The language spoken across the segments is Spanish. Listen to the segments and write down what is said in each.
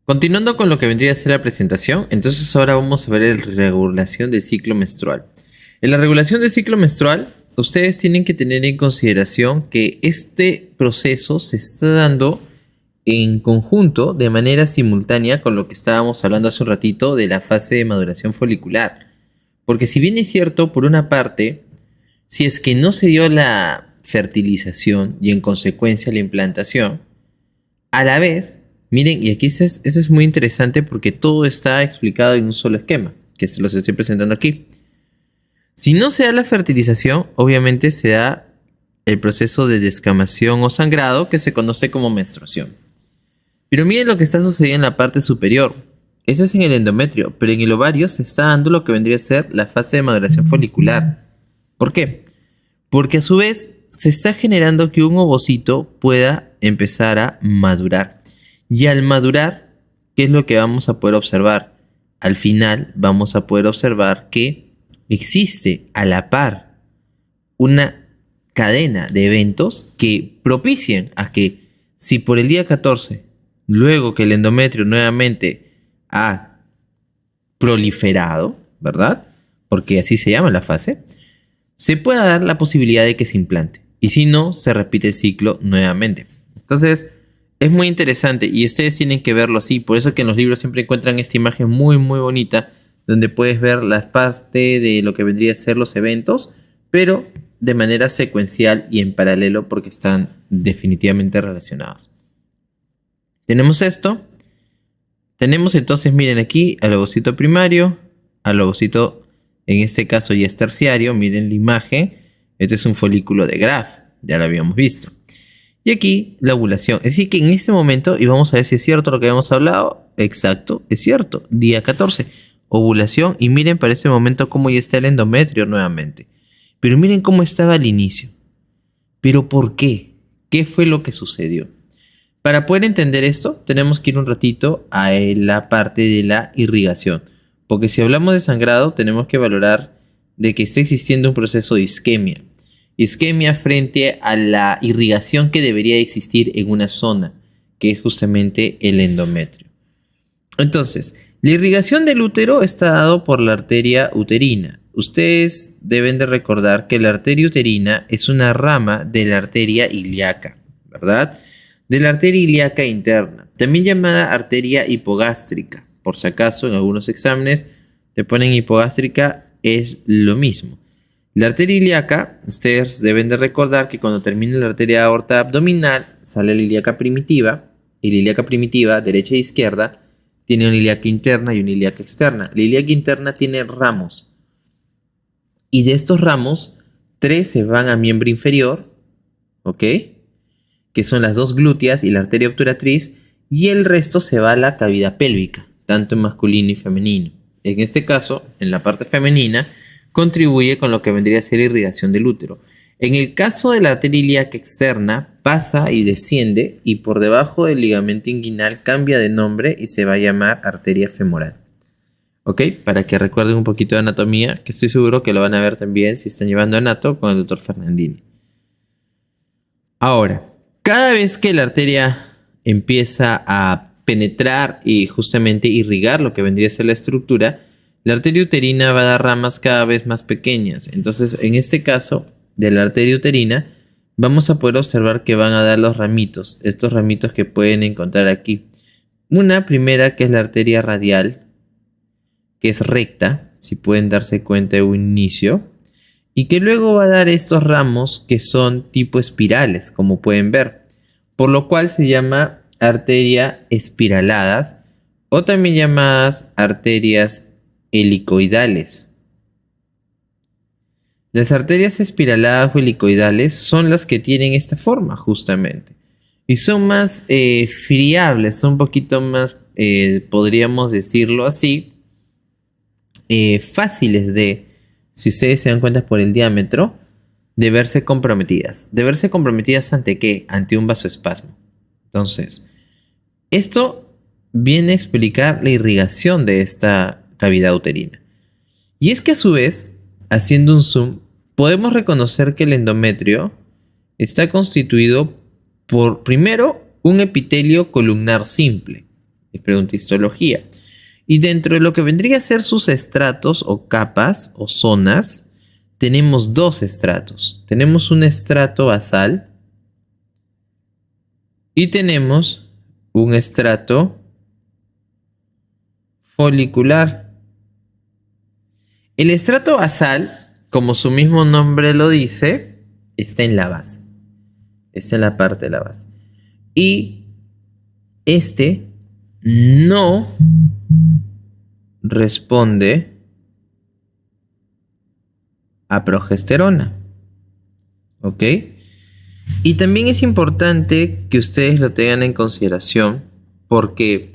Continuando con lo que vendría a ser la presentación, entonces ahora vamos a ver la regulación del ciclo menstrual. En la regulación del ciclo menstrual, ustedes tienen que tener en consideración que este proceso se está dando en conjunto de manera simultánea con lo que estábamos hablando hace un ratito de la fase de maduración folicular. Porque si bien es cierto, por una parte, si es que no se dio la fertilización y en consecuencia la implantación, a la vez, miren, y aquí eso es muy interesante porque todo está explicado en un solo esquema, que se los estoy presentando aquí. Si no se da la fertilización, obviamente se da el proceso de descamación o sangrado que se conoce como menstruación. Pero miren lo que está sucediendo en la parte superior. Eso es en el endometrio, pero en el ovario se está dando lo que vendría a ser la fase de maduración folicular. ¿Por qué? Porque a su vez se está generando que un ovocito pueda empezar a madurar. Y al madurar, ¿qué es lo que vamos a poder observar? Al final vamos a poder observar que existe a la par una cadena de eventos que propician a que si por el día 14, luego que el endometrio nuevamente ha proliferado, ¿verdad? Porque así se llama la fase, se pueda dar la posibilidad de que se implante. Y si no, se repite el ciclo nuevamente. Entonces, es muy interesante y ustedes tienen que verlo así. Por eso que en los libros siempre encuentran esta imagen muy, muy bonita, donde puedes ver la parte de lo que vendría a ser los eventos, pero de manera secuencial y en paralelo porque están definitivamente relacionados. Tenemos esto. Tenemos entonces, miren aquí, al ovocito primario, al ovocito, en este caso ya es terciario, miren la imagen. Este es un folículo de Graf, ya lo habíamos visto. Y aquí la ovulación. Es decir que en este momento, y vamos a ver si es cierto lo que habíamos hablado, exacto, es cierto, día 14, ovulación, y miren para ese momento cómo ya está el endometrio nuevamente. Pero miren cómo estaba al inicio. ¿Pero por qué? ¿Qué fue lo que sucedió? Para poder entender esto, tenemos que ir un ratito a la parte de la irrigación. Porque si hablamos de sangrado, tenemos que valorar de que está existiendo un proceso de isquemia. Isquemia frente a la irrigación que debería existir en una zona, que es justamente el endometrio. Entonces, la irrigación del útero está dado por la arteria uterina. Ustedes deben de recordar que la arteria uterina es una rama de la arteria ilíaca, ¿verdad? De la arteria ilíaca interna, también llamada arteria hipogástrica. Por si acaso, en algunos exámenes te ponen hipogástrica, es lo mismo. La arteria ilíaca, ustedes deben de recordar que cuando termina la arteria aorta abdominal, sale la ilíaca primitiva, y la ilíaca primitiva, derecha e izquierda, tiene una ilíaca interna y una ilíaca externa. La ilíaca interna tiene ramos, y de estos ramos, 3 se van a miembro inferior, ¿ok? Que son las dos glúteas y la arteria obturatriz, y el resto se va a la cavidad pélvica, tanto en masculino y femenino. En este caso, en la parte femenina, contribuye con lo que vendría a ser irrigación del útero. En el caso de la arteria ilíaca externa, pasa y desciende, y por debajo del ligamento inguinal cambia de nombre y se va a llamar arteria femoral. ¿Ok? Para que recuerden un poquito de anatomía, que estoy seguro que lo van a ver también si están llevando anato con el doctor Fernandini. Ahora, cada vez que la arteria empieza a penetrar y justamente irrigar lo que vendría a ser la estructura, la arteria uterina va a dar ramas cada vez más pequeñas. Entonces, en este caso de la arteria uterina, vamos a poder observar que van a dar los ramitos, estos ramitos que pueden encontrar aquí. Una primera que es la arteria radial, que es recta, si pueden darse cuenta de un inicio, y que luego va a dar estos ramos que son tipo espirales, como pueden ver, por lo cual se llama arteria espiraladas o también llamadas arterias helicoidales. Las arterias espiraladas o helicoidales son las que tienen esta forma justamente y son más friables, son un poquito más, podríamos decirlo así, fáciles de, si ustedes se dan cuenta por el diámetro, de verse comprometidas. ¿De verse comprometidas ante qué? Ante un vasoespasmo. Entonces, esto viene a explicar la irrigación de esta cavidad uterina. Y es que a su vez, haciendo un zoom, podemos reconocer que el endometrio está constituido por, primero, un epitelio columnar simple. Es pregunta histología. Y dentro de lo que vendría a ser sus estratos o capas o zonas, tenemos dos estratos. Tenemos un estrato basal y tenemos un estrato folicular. El estrato basal, como su mismo nombre lo dice, está en la base. Está en la parte de la base. Y este no responde a progesterona. ¿Ok? Y también es importante que ustedes lo tengan en consideración porque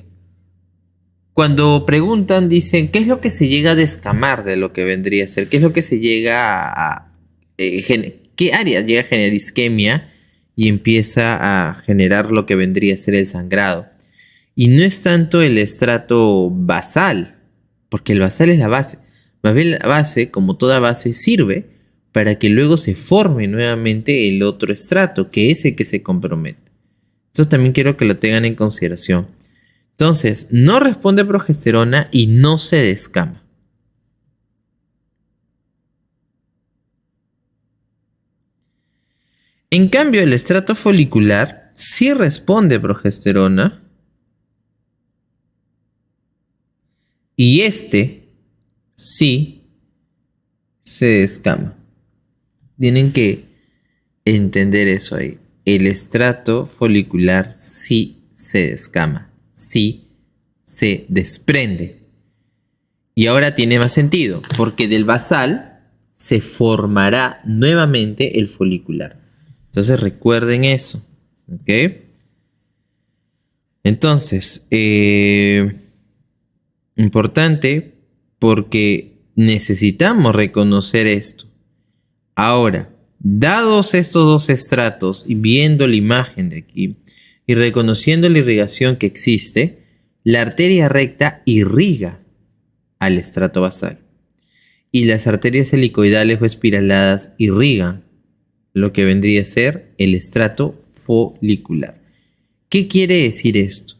cuando preguntan dicen ¿qué es lo que se llega a descamar de lo que vendría a ser? ¿Qué es lo que se llega qué área llega a generar isquemia y empieza a generar lo que vendría a ser el sangrado? Y no es tanto el estrato basal, porque el basal es la base. Más bien la base, como toda base, sirve para que luego se forme nuevamente el otro estrato, que es el que se compromete. Eso también quiero que lo tengan en consideración. Entonces, no responde a progesterona y no se descama. En cambio, el estrato folicular sí responde a progesterona y este sí se descama. Tienen que entender eso ahí. El estrato folicular sí se descama, sí se desprende. Y ahora tiene más sentido, porque del basal se formará nuevamente el folicular. Entonces recuerden eso, ¿ok? Entonces, importante porque necesitamos reconocer esto. Ahora, dados estos dos estratos y viendo la imagen de aquí y reconociendo la irrigación que existe, la arteria recta irriga al estrato basal y las arterias helicoidales o espiraladas irrigan lo que vendría a ser el estrato folicular. ¿Qué quiere decir esto?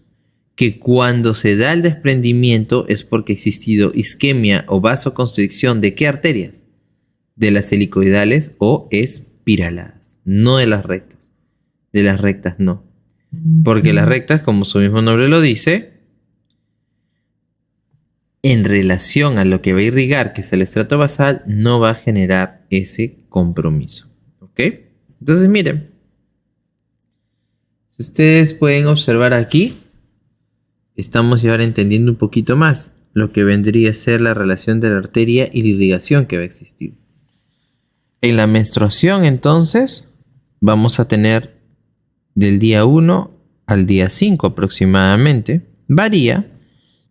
Que cuando se da el desprendimiento es porque ha existido isquemia o vasoconstricción ¿de qué arterias? De las helicoidales o espiraladas, no de las rectas. De las rectas no. Porque las rectas, como su mismo nombre lo dice, en relación a lo que va a irrigar, que es el estrato basal, no va a generar ese compromiso. ¿Ok? Entonces miren, si ustedes pueden observar aquí, estamos ya ahora entendiendo un poquito más lo que vendría a ser la relación de la arteria y la irrigación que va a existir. En la menstruación, entonces, vamos a tener del día 1 al día 5 aproximadamente. Varía,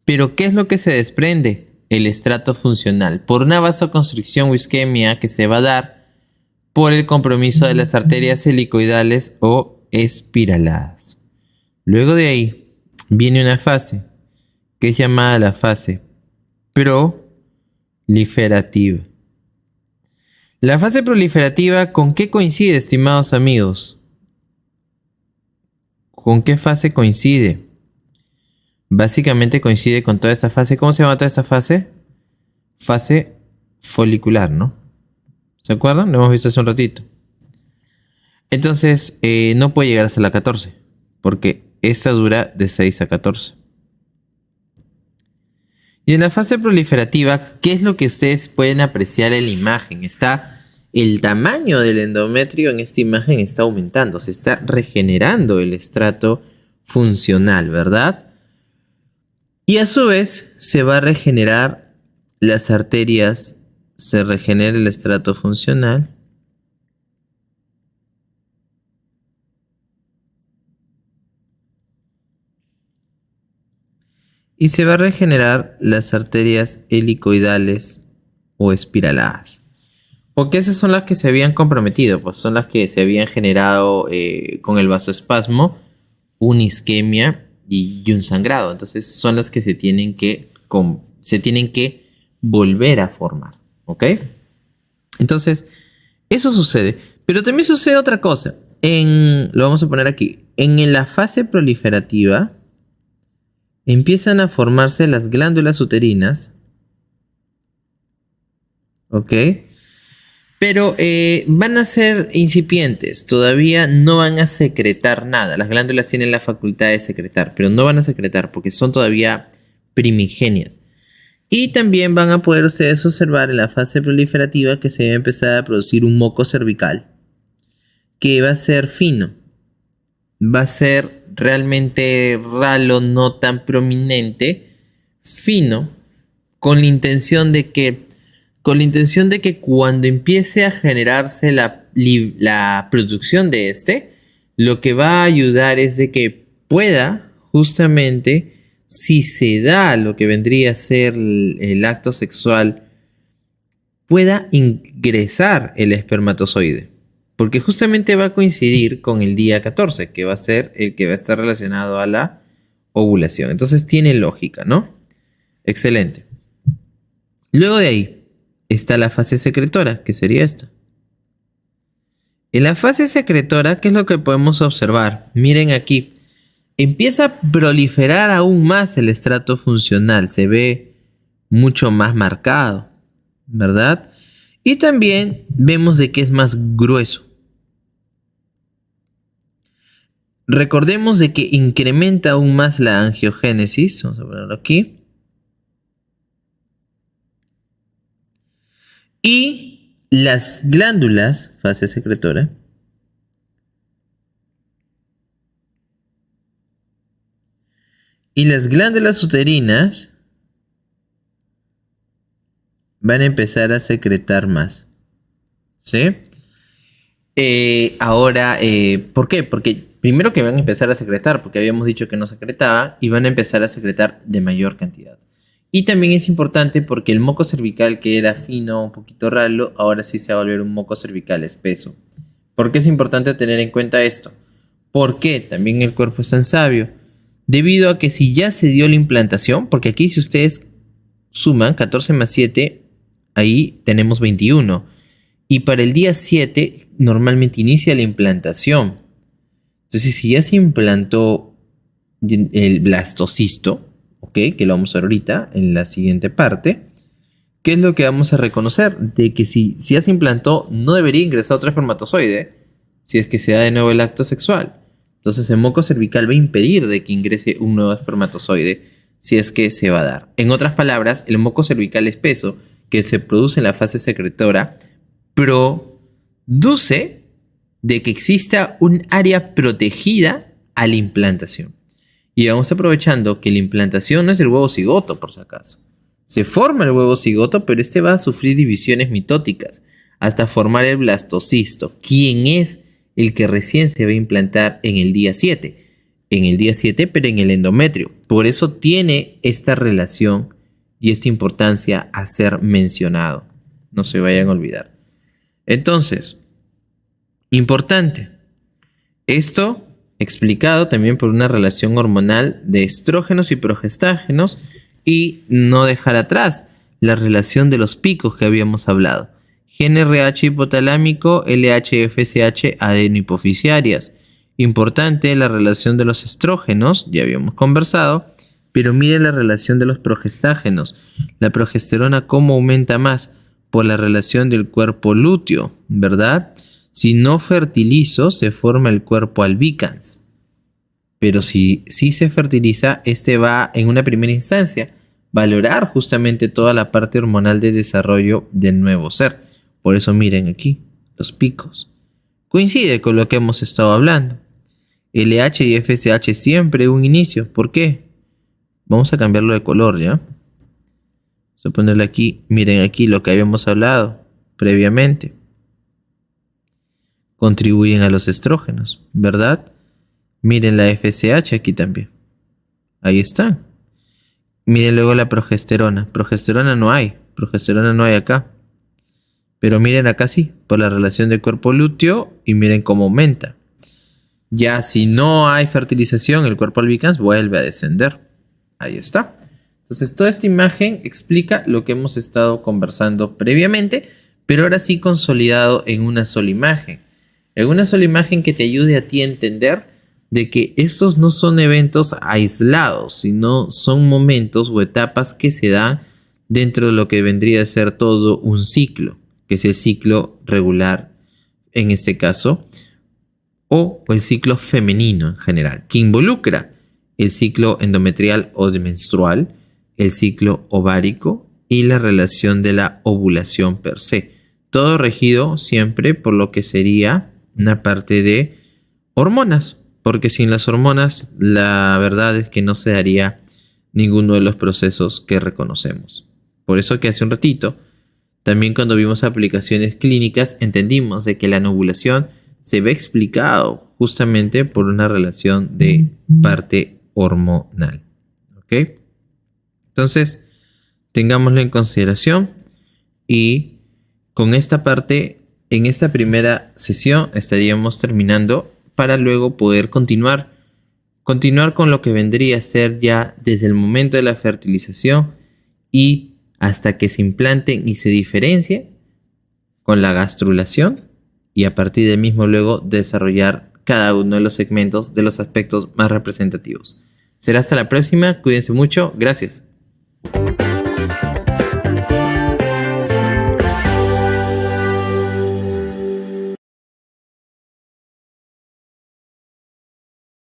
pero ¿qué es lo que se desprende? El estrato funcional, por una vasoconstricción o isquemia que se va a dar por el compromiso de las arterias helicoidales o espiraladas. Luego de ahí viene una fase que es llamada la fase proliferativa. La fase proliferativa, ¿con qué coincide, estimados amigos? ¿Con qué fase coincide? Básicamente coincide con toda esta fase. ¿Cómo se llama toda esta fase? Fase folicular, ¿no? ¿Se acuerdan? Lo hemos visto hace un ratito. Entonces, no puede llegar hasta la 14, porque esta dura de 6 a 14. Y en la fase proliferativa, ¿qué es lo que ustedes pueden apreciar en la imagen? Está el tamaño del endometrio en esta imagen está aumentando, se está regenerando el estrato funcional, ¿verdad? Y a su vez se va a regenerar las arterias, se regenera el estrato funcional. Y se va a regenerar las arterias helicoidales o espiraladas. Porque esas son las que se habían comprometido, pues son las que se habían generado con el vasoespasmo, una isquemia y un sangrado. Entonces son las que se tienen que volver a formar. ¿Ok? Entonces, eso sucede. Pero también sucede otra cosa. Lo vamos a poner aquí. En la fase proliferativa, empiezan a formarse las glándulas uterinas, ¿ok? Pero van a ser incipientes, todavía no van a secretar nada. Las glándulas tienen la facultad de secretar, pero no van a secretar porque son todavía primigenias. Y también van a poder ustedes observar en la fase proliferativa que se va a empezar a producir un moco cervical, que va a ser fino, va a ser realmente ralo, no tan prominente, fino, con la intención de que cuando empiece a generarse la producción de este, lo que va a ayudar es de que pueda justamente, si se da lo que vendría a ser el acto sexual, pueda ingresar el espermatozoide. Porque justamente va a coincidir con el día 14, que va a ser el que va a estar relacionado a la ovulación. Entonces tiene lógica, ¿no? Excelente. Luego de ahí está la fase secretora, que sería esta. En la fase secretora, ¿qué es lo que podemos observar? Miren aquí. Empieza a proliferar aún más el estrato funcional. Se ve mucho más marcado, ¿verdad? Y también vemos de que es más grueso. Recordemos de que incrementa aún más la angiogénesis. Vamos a ponerlo aquí. Y las glándulas, fase secretora, y las glándulas uterinas van a empezar a secretar más. ¿Sí? Ahora, ¿por qué? Porque primero que van a empezar a secretar, porque habíamos dicho que no secretaba, y van a empezar a secretar de mayor cantidad. Y también es importante porque el moco cervical, que era fino, un poquito ralo, ahora sí se va a volver un moco cervical espeso. ¿Por qué es importante tener en cuenta esto? Porque también el cuerpo es tan sabio. Debido a que si ya se dio la implantación, porque aquí si ustedes suman 14 más 7, ahí tenemos 21. Y para el día 7 normalmente inicia la implantación. Entonces si ya se implantó el blastocisto, ¿ok? Que lo vamos a ver ahorita en la siguiente parte. ¿Qué es lo que vamos a reconocer? De que si ya se implantó, no debería ingresar otro espermatozoide si es que se da de nuevo el acto sexual. Entonces el moco cervical va a impedir de que ingrese un nuevo espermatozoide si es que se va a dar. En otras palabras, el moco cervical espeso que se produce en la fase secretora produce de que exista un área protegida a la implantación. Y vamos aprovechando que la implantación no es el huevo cigoto, por si acaso. Se forma el huevo cigoto, pero este va a sufrir divisiones mitóticas hasta formar el blastocisto, quien es el que recién se va a implantar en el día 7. En el día 7, pero en el endometrio. Por eso tiene esta relación y esta importancia a ser mencionado. No se vayan a olvidar. Entonces, importante. Esto explicado también por una relación hormonal de estrógenos y progestágenos y no dejar atrás la relación de los picos que habíamos hablado. GnRH hipotalámico, LH-FSH adenohipoficiarias. Importante la relación de los estrógenos, ya habíamos conversado, pero mire la relación de los progestágenos. La progesterona, ¿cómo aumenta más? Por la relación del cuerpo lúteo, ¿verdad? Si no fertilizo, se forma el cuerpo albicans. Pero si se fertiliza, este va en una primera instancia valorar justamente toda la parte hormonal de desarrollo del nuevo ser. Por eso miren aquí, los picos. Coincide con lo que hemos estado hablando. LH y FSH siempre un inicio. ¿Por qué? Vamos a cambiarlo de color, ¿ya? Vamos a ponerle aquí, miren aquí lo que habíamos hablado previamente. Contribuyen a los estrógenos, ¿verdad? Miren la FSH aquí también. Ahí está. Miren luego la progesterona. Progesterona no hay acá. Pero miren acá sí, por la relación del cuerpo lúteo y miren cómo aumenta. Ya si no hay fertilización, el cuerpo albicans vuelve a descender. Ahí está. Entonces toda esta imagen explica lo que hemos estado conversando previamente, pero ahora sí consolidado en una sola imagen. En una sola imagen que te ayude a ti a entender de que estos no son eventos aislados, sino son momentos o etapas que se dan dentro de lo que vendría a ser todo un ciclo, que es el ciclo regular en este caso, o el ciclo femenino en general, que involucra el ciclo endometrial o menstrual, el ciclo ovárico y la relación de la ovulación per se. Todo regido siempre por lo que sería una parte de hormonas, porque sin las hormonas la verdad es que no se daría ninguno de los procesos que reconocemos. Por eso que hace un ratito, también cuando vimos aplicaciones clínicas, entendimos de que la ovulación se ve explicado justamente por una relación de parte hormonal. ¿Ok? Entonces, tengámoslo en consideración y con esta parte, en esta primera sesión estaríamos terminando para luego poder continuar con lo que vendría a ser ya desde el momento de la fertilización y hasta que se implanten y se diferencie con la gastrulación y a partir del mismo luego desarrollar cada uno de los segmentos de los aspectos más representativos. Será hasta la próxima, cuídense mucho, gracias.